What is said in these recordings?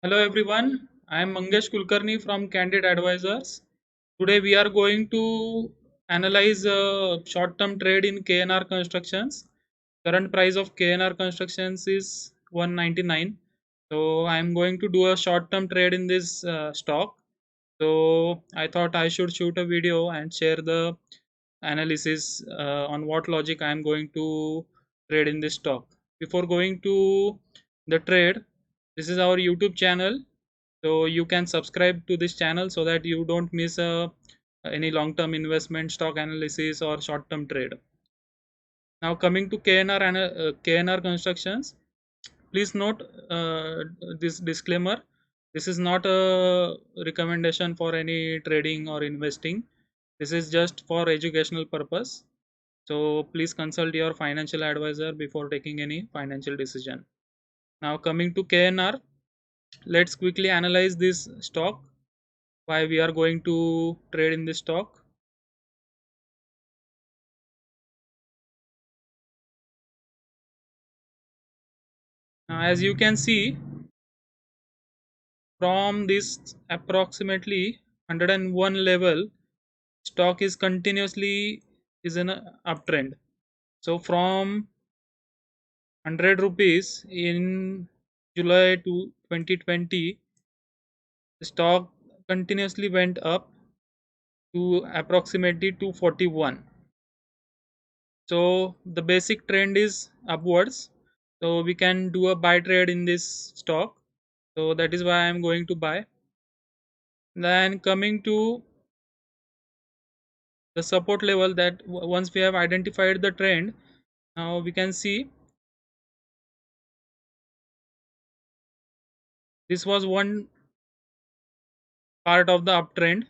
Hello everyone, I am Mangesh Kulkarni from Candid Advisors. Today we are going to analyze short-term trade in KNR Constructions. Current price of KNR Constructions is 199. So I am going to do a short-term trade in this stock. So I thought I should shoot a video and share the analysis on what logic I am going to trade in this stock. Before going to the trade, this is our YouTube channel, so you can subscribe to this channel so that you don't miss any long-term investment, stock analysis, or short-term trade. Now coming to KNR Constructions, please note this disclaimer. This is not a recommendation for any trading or investing. This is just for educational purpose. So please consult your financial advisor before taking any financial decision. Now coming to KNR, let's quickly analyze this stock, why we are going to trade in this stock. Now as you can see, from this approximately 101 level, stock is continuously is in a uptrend. So from 100 rupees in July to 2020, the stock continuously went up to approximately 241. So the basic trend is upwards, so we can do a buy trade in this stock. So that is why I am going to buy. Then coming to the support level, that once we have identified the trend, now we can see this was one part of the uptrend,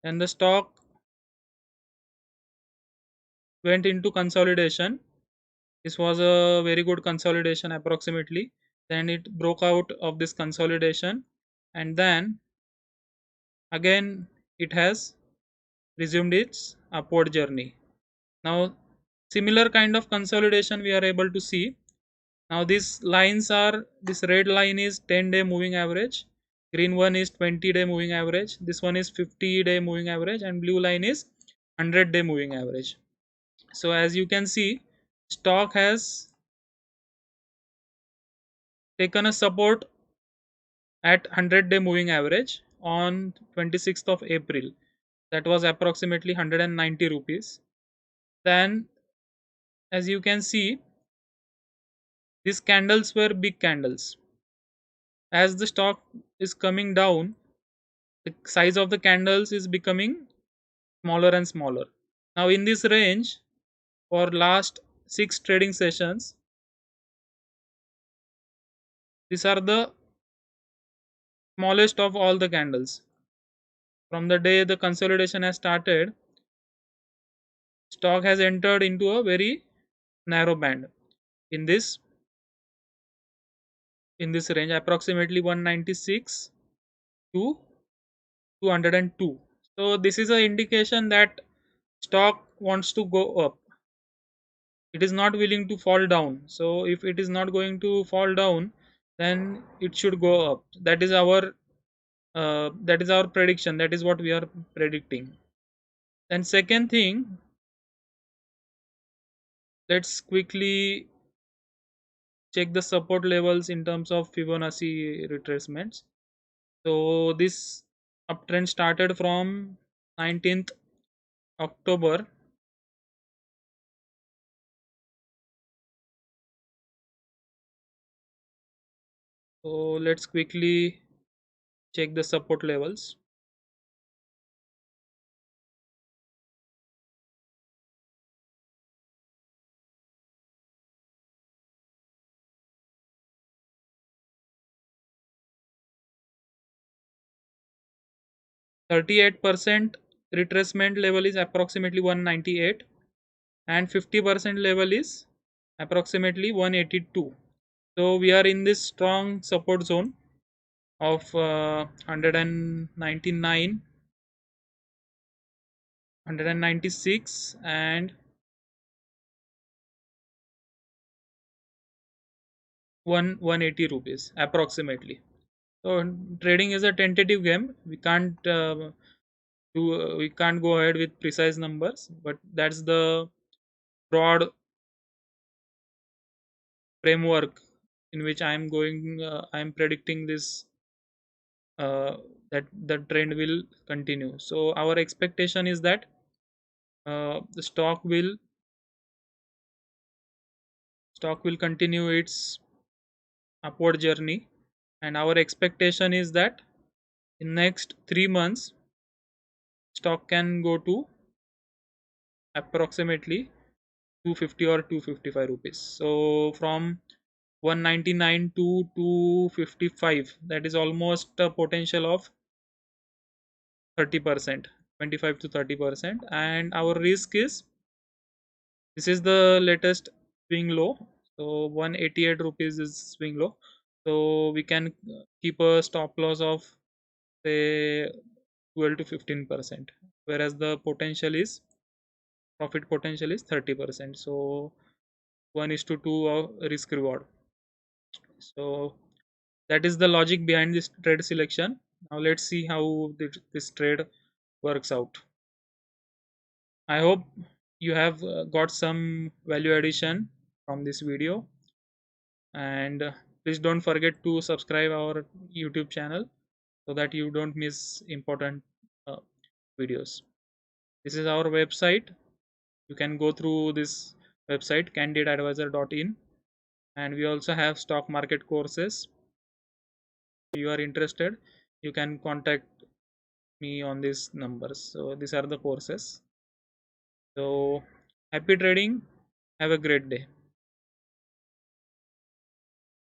and the stock went into consolidation. This was a very good consolidation approximately. Then it broke out of this consolidation, and then again it has resumed its upward journey. Now similar kind of consolidation we are able to see. Now these lines are, this red line is 10-day moving average, green one is 20-day moving average, this one is 50-day moving average, and blue line is 100-day moving average. So as you can see, stock has taken a support at 100-day moving average on 26th of April. That was approximately 190 rupees. Then as you can see, these candles were big candles. As the stock is coming down, the size of the candles is becoming smaller and smaller. Now in this range, for last 6 trading sessions, these are the smallest of all the candles. From the day the consolidation has started, stock has entered into a very narrow band in this range, approximately 196 to 202. So this is an indication that stock wants to go up. It is not willing to fall down. So if it is not going to fall down, then it should go up. That is our prediction. That is what we are predicting. Then second thing, let's quickly check the support levels in terms of Fibonacci retracements. So this uptrend started from 19th October. So let's quickly check the support levels. 38% retracement level is approximately 198, and 50% level is approximately 182. So we are in this strong support zone of 199, 196, and 180 rupees approximately. So trading is a tentative game. We can't go ahead with precise numbers, but that's the broad framework in which I'm predicting this, uh, that the trend will continue. So our expectation is that the stock will continue its upward journey, and our expectation is that in next 3 months stock can go to approximately 250 or 255 rupees. So from 199 to 255, that is almost a potential of 30%, 25 to 30%. And our risk is, this is the latest swing low, so 188 rupees is swing low. So we can keep a stop loss of say 12 to 15%, whereas the potential is profit potential is 30%. So 1 is to 2 of risk reward. So that is the logic behind this trade selection. Now let's see how this trade works out. I hope you have got some value addition from this video, and please don't forget to subscribe our YouTube channel so that you don't miss important uh, videos. This is our website. You can go through this website candidadvisor.in, and we also have stock market courses. If you are interested, you can contact me on these numbers. So these are the courses. So happy trading. Have a great day.